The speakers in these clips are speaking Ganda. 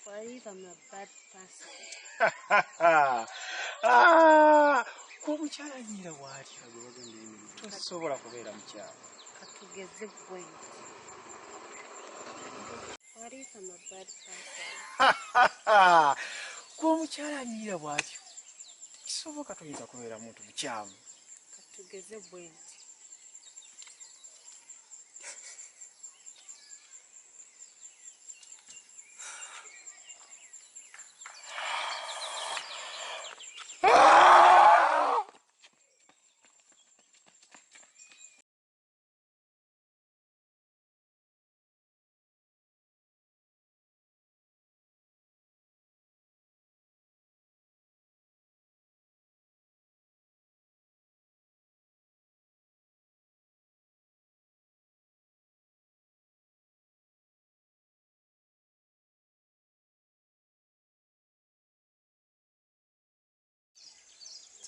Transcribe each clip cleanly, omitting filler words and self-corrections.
Believe I'm a bad person. Kumukyalanyira bw'ati tosobola kubeera mukyala. Katugeze bwenti. What if I'm a bad person? Kumukyalanyira bw'ati kisoboka toyinza kubeera muntu mukyamu. Katugeze bwenti.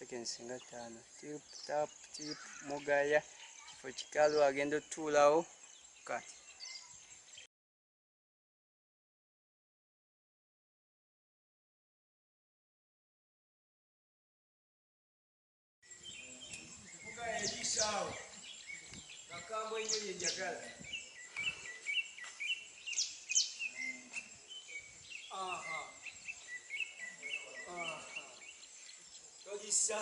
Seconds nga 5 tip tap tip mugaya kifo kikalu agenda otuulawo kati mugaya yisawo nakambo ennyo yenjagala Tolisa.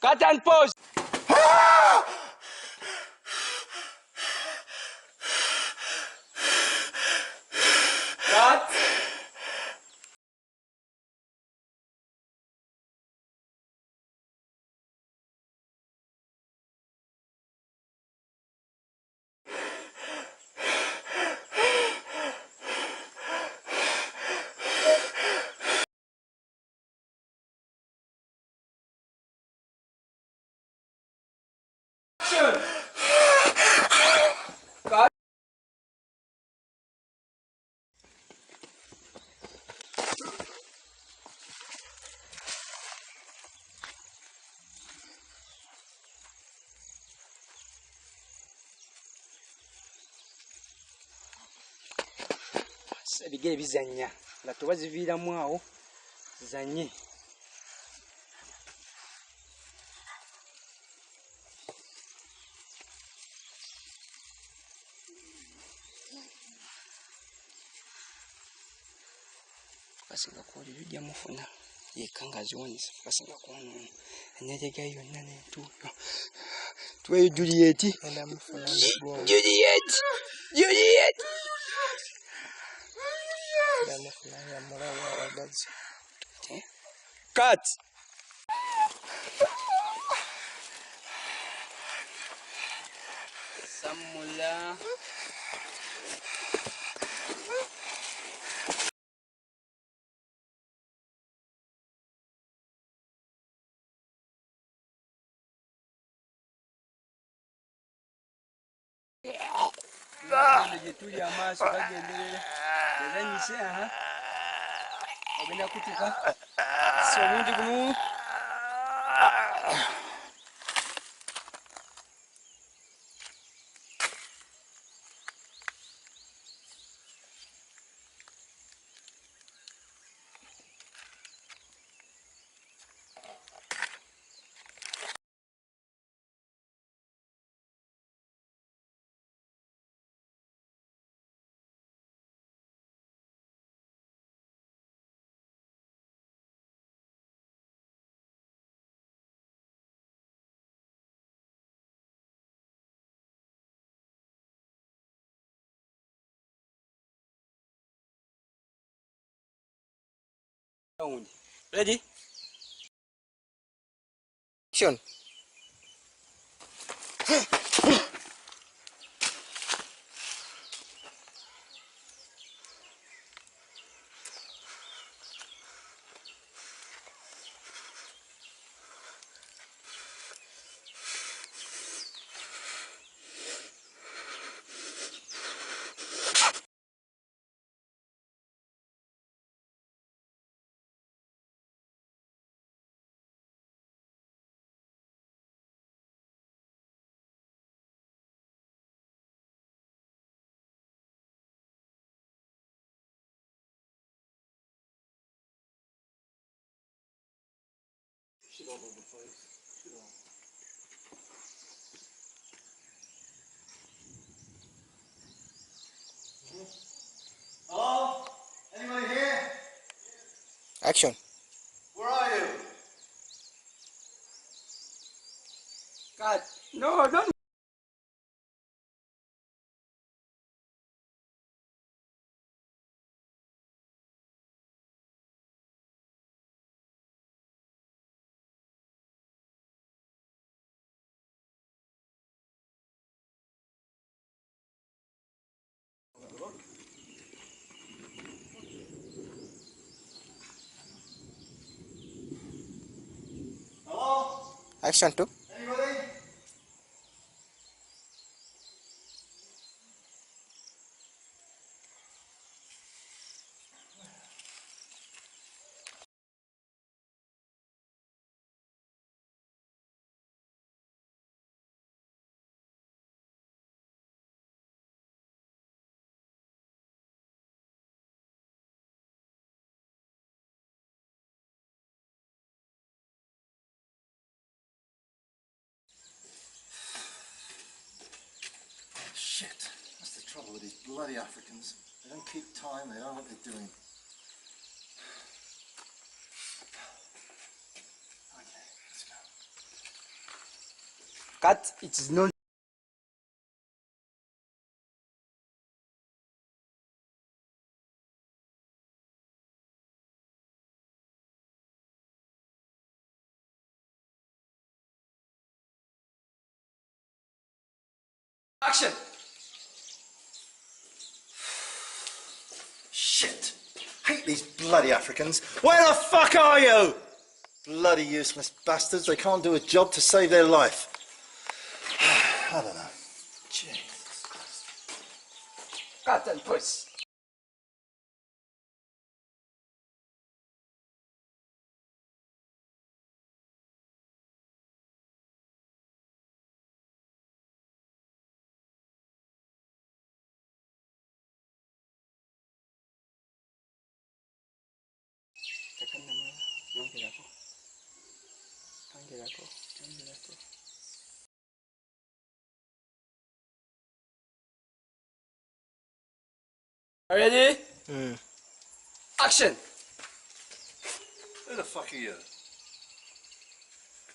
Cut and pause. Cut. Action. Cut. Ebigere bizannya nga tebaziviiramu awo zizanye. Kasinga kwoli lujja mufuna yekka nga ziwonyesa kasinga kwonoona ennyanja yonna n'entuuyo tweyo Juliet Cut. Samula. Tuli amaaso gagenderera yazanyise ogenda kutuka si omundi gumu Ready? Action. Shit all over the place. Shit all. Hello? Anybody here? Action. Where are you? God, no, don't. Hello? Action too. Anybody? Shit. That's the trouble with these bloody Africans. They don't keep time, they don't know what they're doing. Okay, let's go. Cut. It is not. Action. Shit. Hate these bloody Africans. Where the fuck are you? Bloody useless bastards. They can't do a job to save their life. I don't know. Jesus. Cut and push. Ready? Action. Who the fuck are you?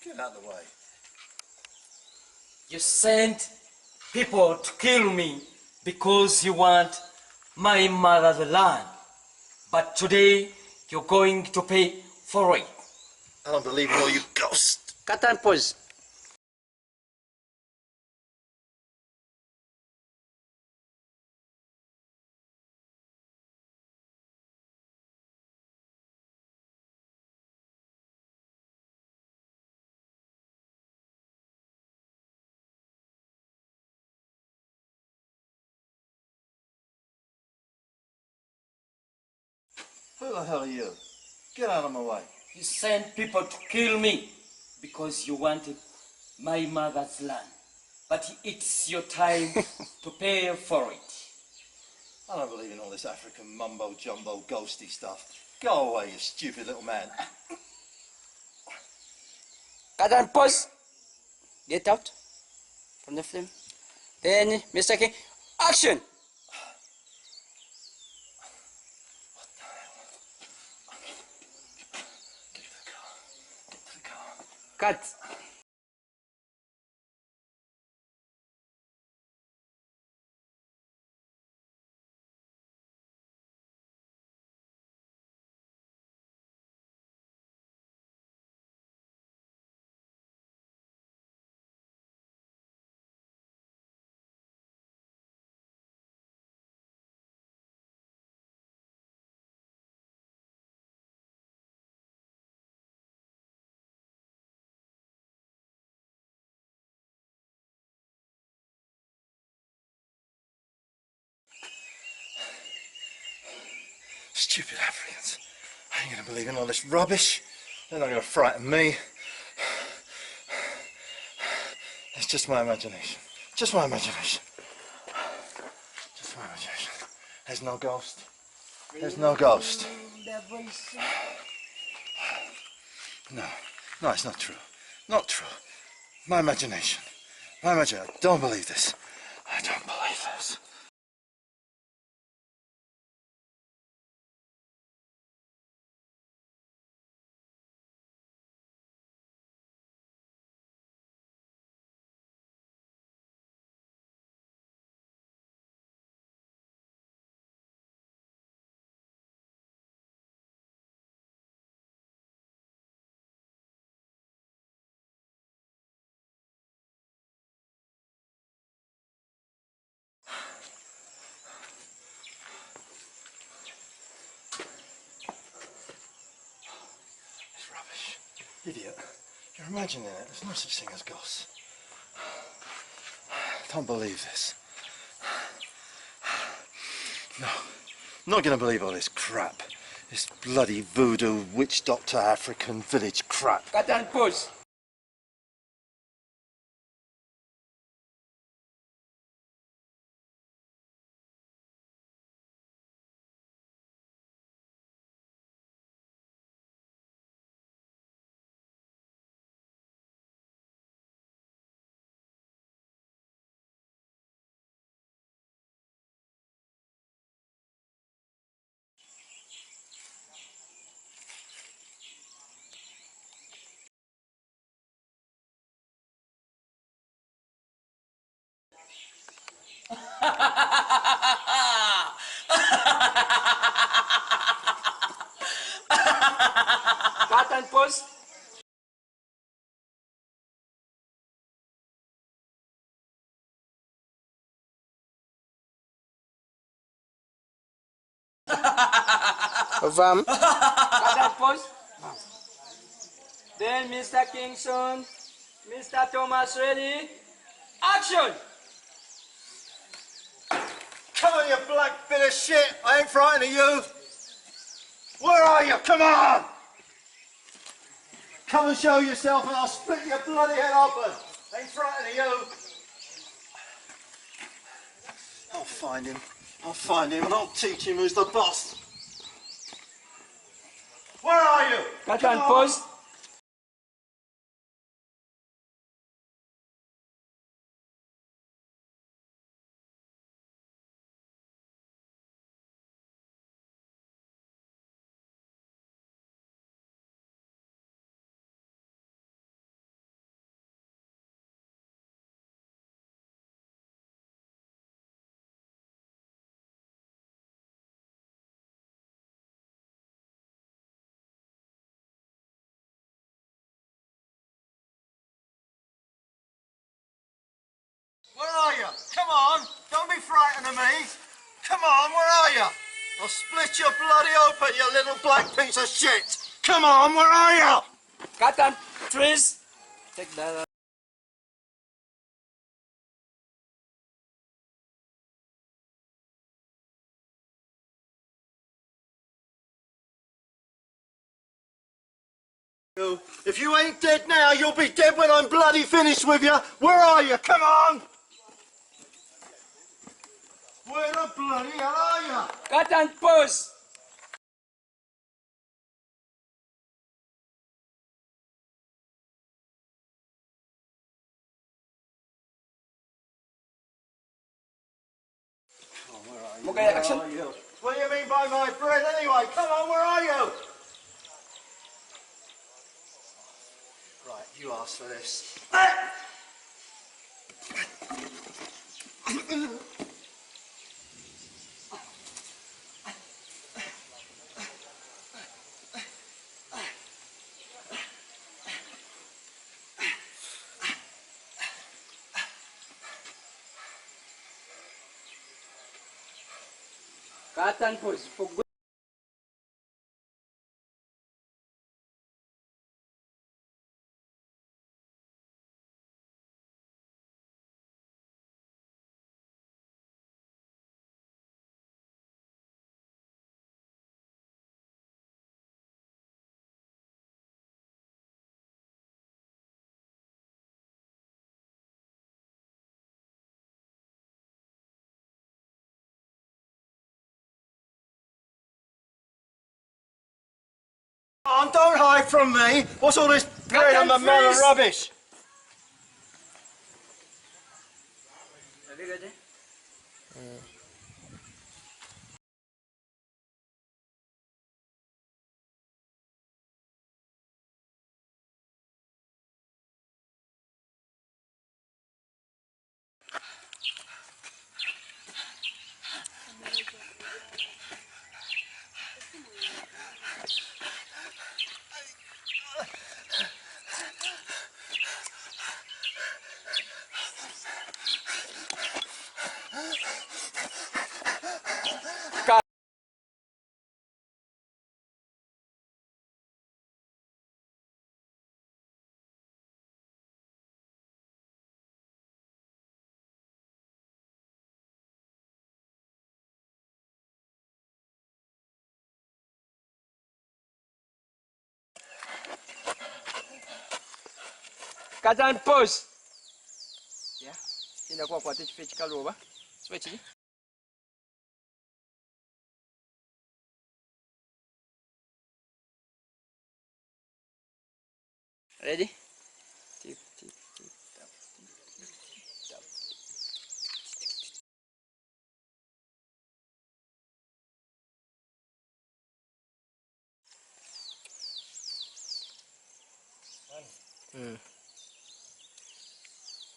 Get out of the way. You sent people to kill me because you want my mother's land. But today you're going to pay for it. I don't believe in all you ghosts. Cut and pause. Who the hell are you? Get out of my way. You sent people to kill me because you wanted my mother's land. But it's your time to pay for it. I don't believe in all this African mumbo-jumbo ghosty stuff. Go away, you stupid little man. Cut and pause. Get out from the film. Then, Mr. King, action. Get to the car. Get to the car. Cut. Stupid Africans. I ain't gonna believe in all this rubbish. They're not gonna frighten me. It's just my imagination. Just my imagination. Just my imagination. There's no ghost. There's no ghost. No. No, it's not true. Not true. My imagination. My imagination. I don't believe this. I don't believe this. It's rubbish. Idiot. You're imagining it. There's no such thing as ghosts. I don't believe this. No. I'm not going to believe all this crap. This bloody voodoo witch doctor African village crap. Cut and pause. Cut and pause. Cut and pause. Then Mr. Kingston, Mr. Thomas, ready? Action! Come on, you black bit of shit! I ain't frightened of you! Where are you? Come on! Come and show yourself and I'll split your bloody head open! Ain't frightened of you! I'll find him. I'll find him and I'll teach him who's the boss! Where are you? Cut Come and on. pause. Where are you? Come on! Don't be frightened of me! Come on, where are you? I'll split your bloody open, you little black piece of shit! Come on, where are you? Cut and freeze. Take that. If you ain't dead now, you'll be dead when I'm bloody finished with you. Where are you? Come on! Where the bloody hell are you? Cut and pause. Okay, action. What do you mean by my bread anyway? Come on, where are you? Right, you asked for this. Cut and pause. For good. Oh, don't hide from me. What's all this bread and the melon rubbish? Cut and pause. Yeah. Enda kwa kwate chife chikaloba. Switch it. Ready? Tip, tip, tip, tap, tip, tap.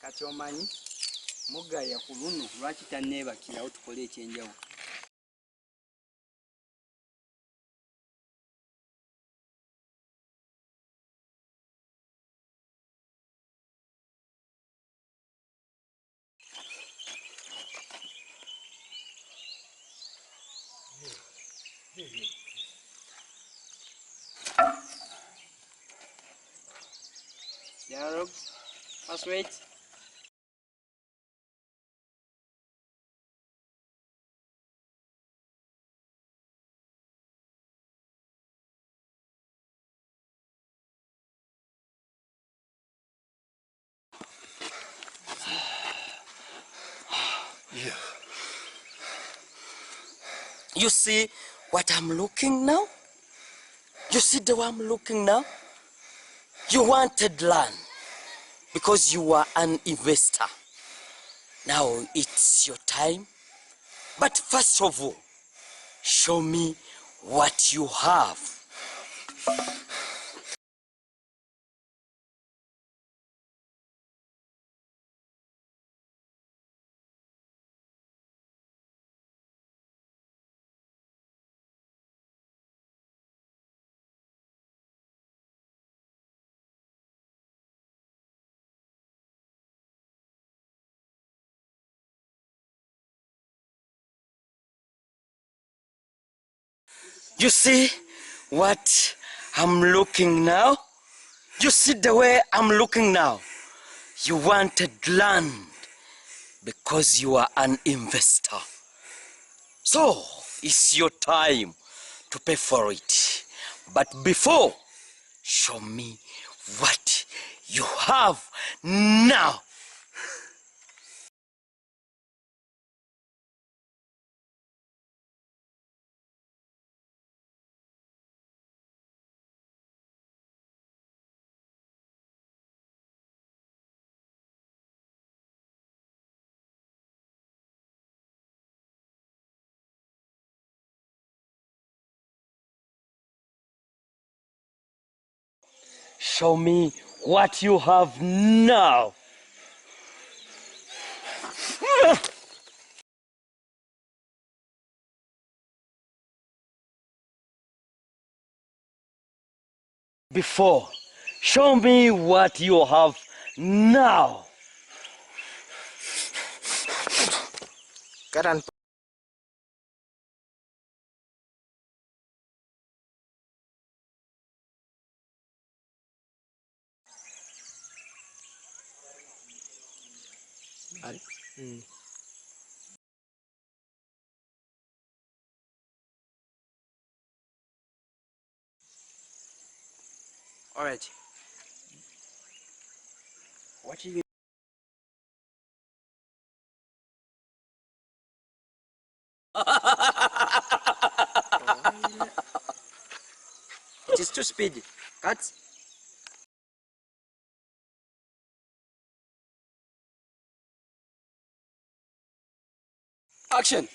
Kati omanyi mugaya ku luno lwaki tanneebakirawo tukole ekyenjawulo. Dialogue. First wait. Yeah. You see what I'm looking now? You see the way I'm looking now? You wanted land because you were an investor. Now it's your time. But first of all, show me what you have. You see what I'm looking now? You see the way I'm looking now? You wanted land because you are an investor. So it's your time to pay for it. But before, show me what you have now. Show me what you have now. Before, show me what you have now. Cut and all right. What you It is too speed. Cut. Action.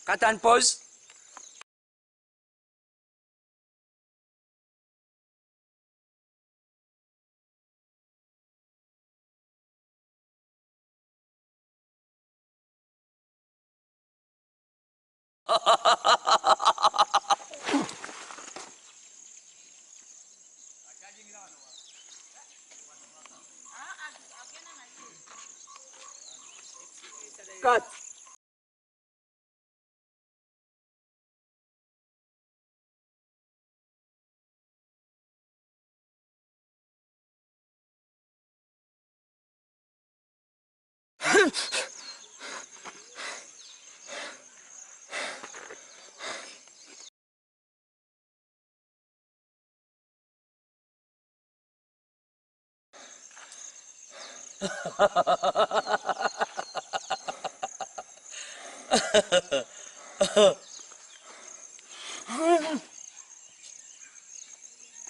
Cut and pause. Cut.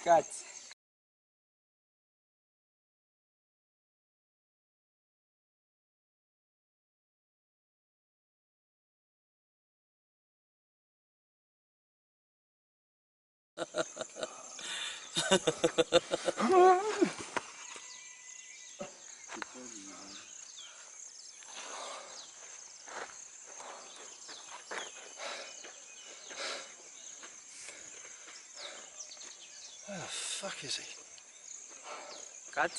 Cut. Where the fuck is he? Cut.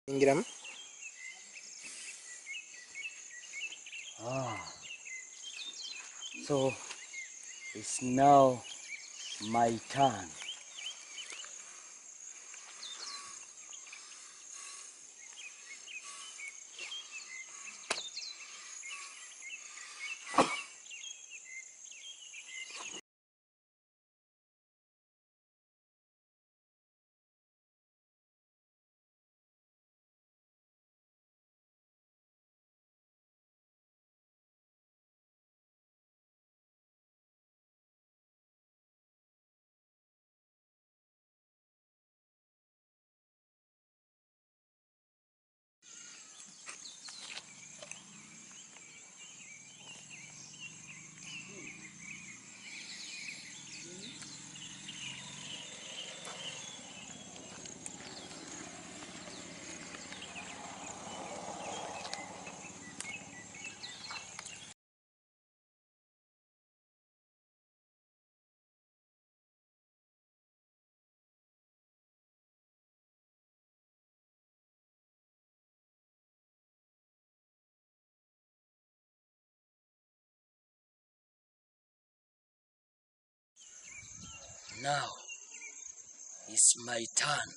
Ingram. So it's now my turn. Now it's my turn.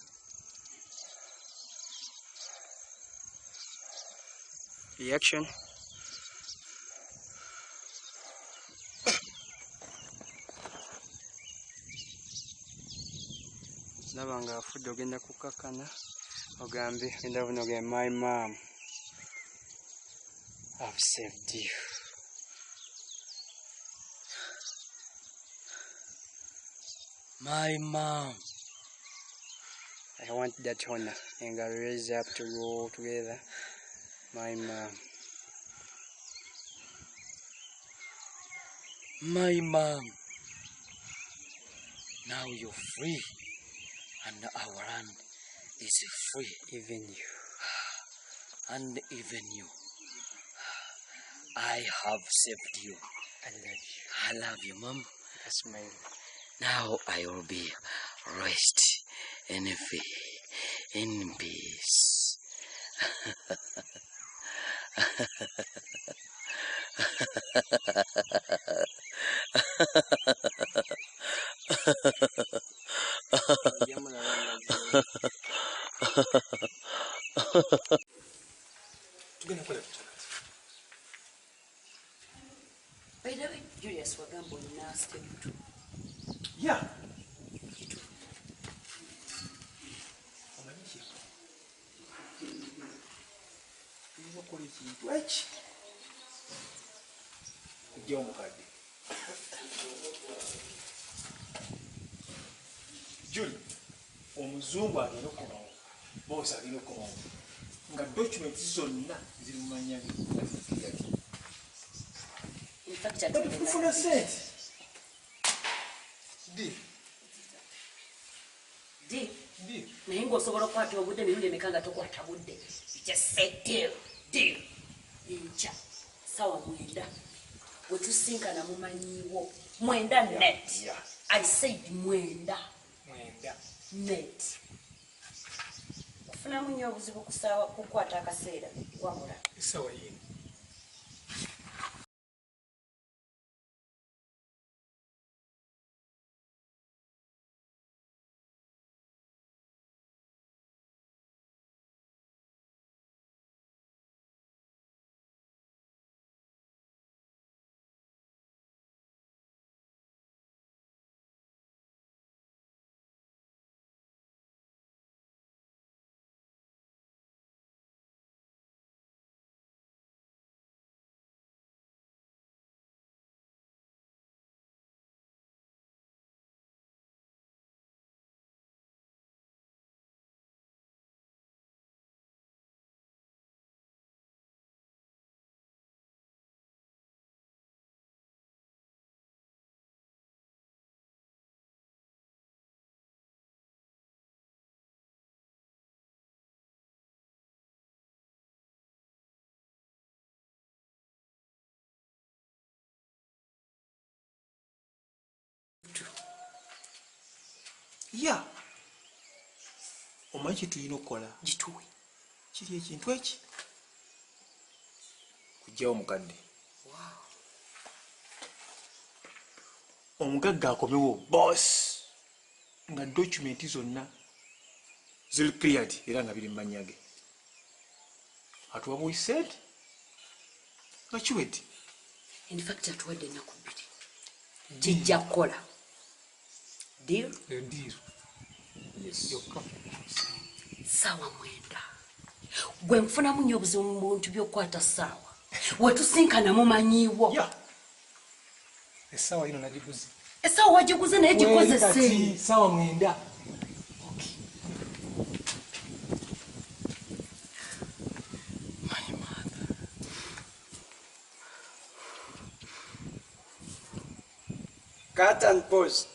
Reaction. Laba nga afudde ogenda kukakkana ogambe genda buno ge my mom. I've saved you. My mom. I want that honor and I raise up to go together. My mom. My mom. Now you're free and our land is free. Even you. And even you. I have saved you. I love you. I love you, Mom. That's my. Now I will be rest in peace. By the way, Julius Wagambo na step 2. Yeah. Julie, omuzungu agenda okukomawo, bosi agenda okukomawo nga documenti zonna ziri mu mannya ge. Tufuna sente. Di. Naye ng'osobola okukwata obudde mirundi emeka nga tokwata budde. You just said deal. Enkya sawa 9 wetusinkana mumanyiiwo 9 net. I said 9 net. Kufunamu nnyo obuzibu kukwata akaseera wamula. Sawa yini. Yeah. Omanyi tulina okukola Gituwe. kiri ekintu eki kujjawo mukadde. Omugagga akomewo boss nga documenti zonna ziri cleared era nga biri mu mannya ge. Atuwa we said nga kiwedde. In fact atuwadde ennaku 2 kijja kukola. Deal? Deal. Yes. Sawa 9 gwe nfunamu nnyo obuzibu mu bintu by'okukwata ssaawa wetusinkana mumanyiiwo. Essaawa ino nagiguze. Essaawa wagiguze naye gikozese. Ssaawa 9. Cut and pause.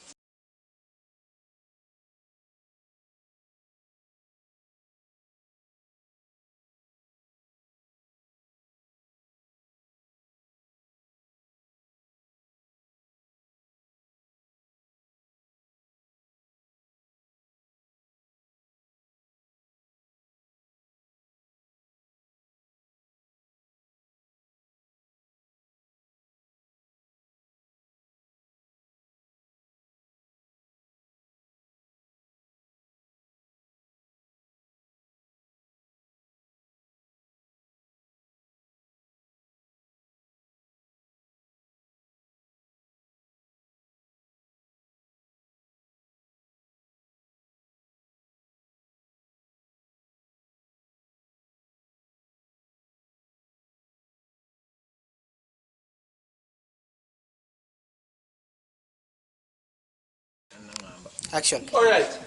Action. All right.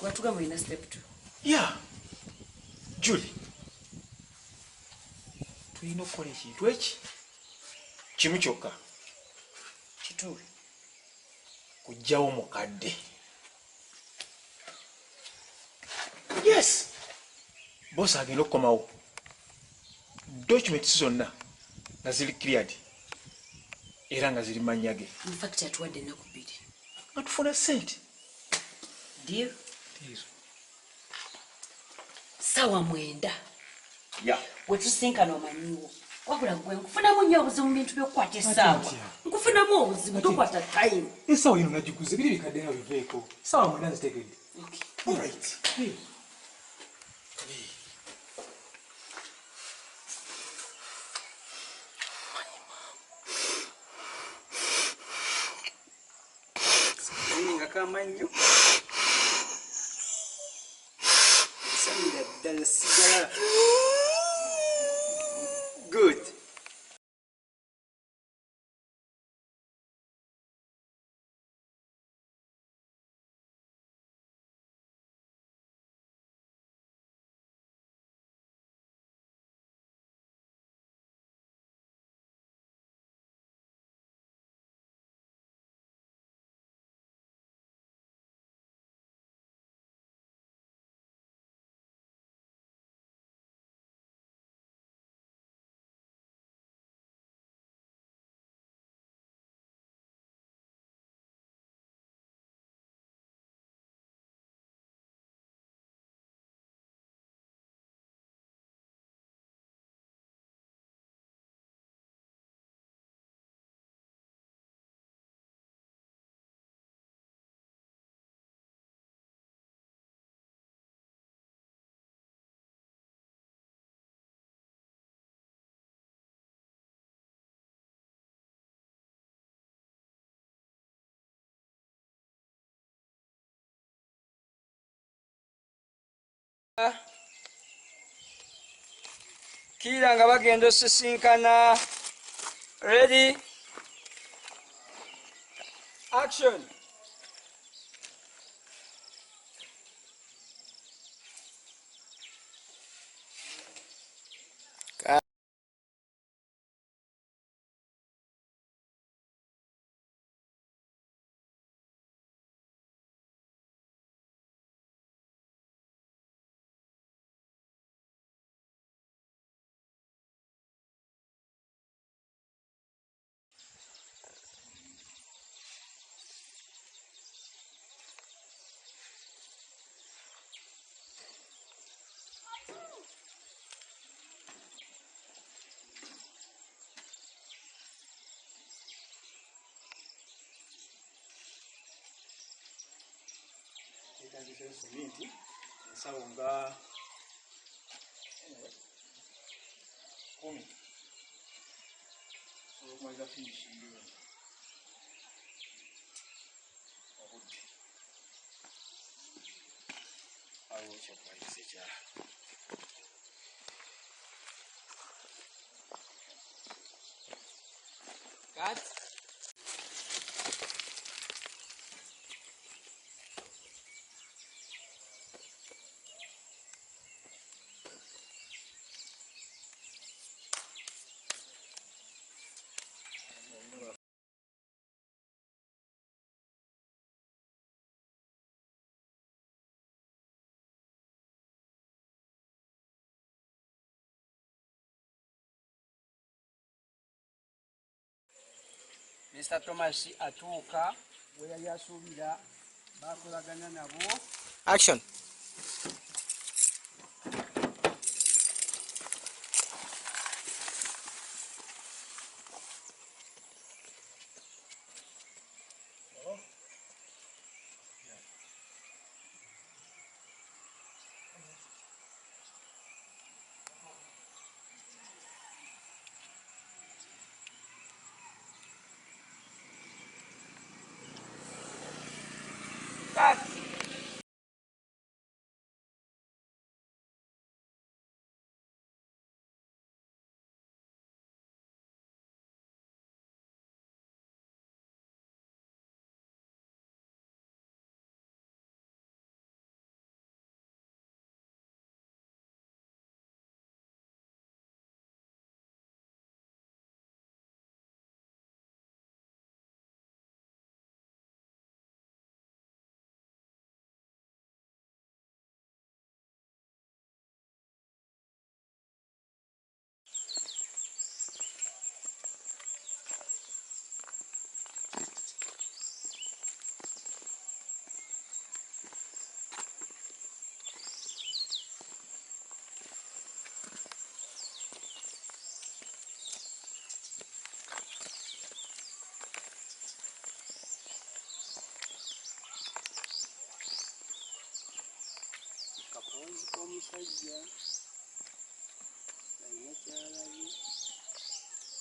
Watuga mulina step 2. Yeah. Julie. Tulina okukola ekintu eki kimu kyokka. Kituwe. Kujjawo mukadde. Yes. Boss agenda okukomawo. Documents zonna nga ziri cleared era nga ziri mannya ge. In fact atuwadde ennaku 2 nga tufuna sente. Deal? Sawa 9 Yeah. wetusinkana omanyiiwo wabula gwe nkufunamu nnyo obuzibu mu bintu by'okukwata essaawa nkufunamu obuzibu tokwata time essaawa yino nagiguze biri bikadde nga biveeko essaawa mwenda nzitegedde Alright. nga kamanyo samira ddala sigala good kira nga bagenda osisinkana ready action ensawo nga 10 okumaliza finishingi obudde awo kyakwayisa ekyala Mr. Thomas atuuka we yali asuubira bakolagana nabo action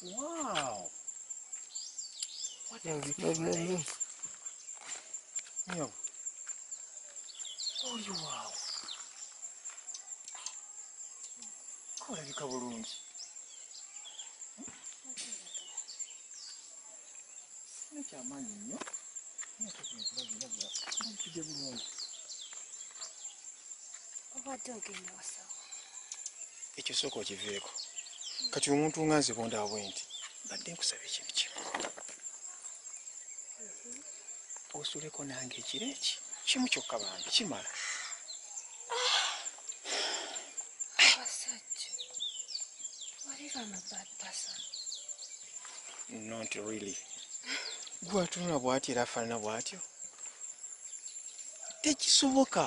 Wow. What a beautiful lady. Yo. Oh, you wow. Olabika bulungi. Nekyamaanyi nnyo. Tujje bulungi. Obadde ogenda wasawo. Ekyo sooka okiveeko. Kati omuntu nga nze bwondaba bwe nti badde nkusaba ekintu kimu. Osuleko nange ekiro eki kimu kyokka bambi kimala. Basajja. What if I'm a bad person? Not really. Gwatunula bw'ati era afaanana bw'atyo. Tekisoboka.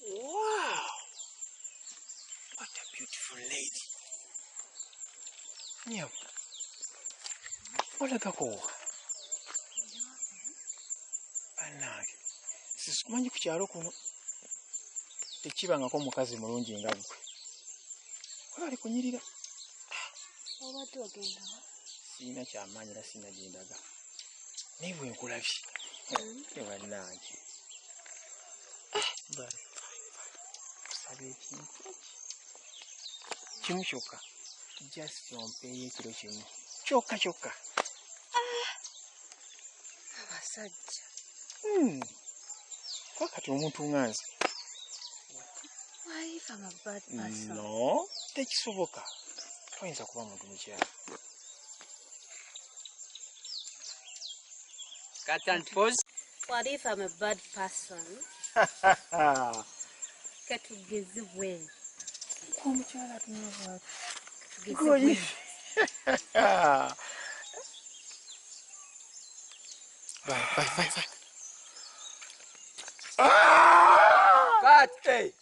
Wow! What a beautiful lady. Nyam. Olagako. Bannange. Sikumanyi ku kyalo kuno. Tekibangako mukazi mulungi nga gwe. Wali ali kunyirira. Obadde ogenda wa? Siina kyamaanyi era siina gyendaga. Naye bwe nkulabye. Bannange. Kusaba ekintu kimu kyokka. Just ompeeyo ekiro kimu. Kyokka. Abasajja. Kati omuntu nga nze. Why if I'm a bad person? No, tekisoboka. Toyinza kuba muntu mukyala. Cut and pause. What if I'm a bad person? Katugeze bwe. Omukyala tunaba. Katugeze bwe. Bye. Cut. Hey.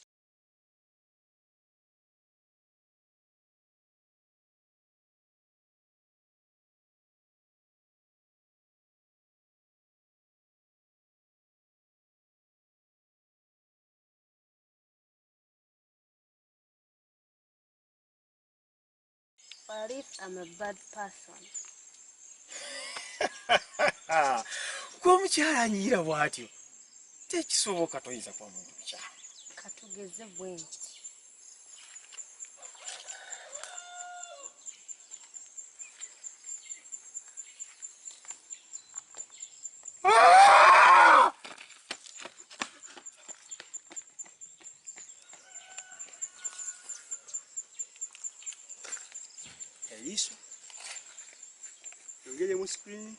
What if I'm a bad person? Omukyala anyira bw'atyo. Tekisoboka toyinza kuba muntu mukyala. Katugeze bwe nti. Eriiso. Yongere mu screen.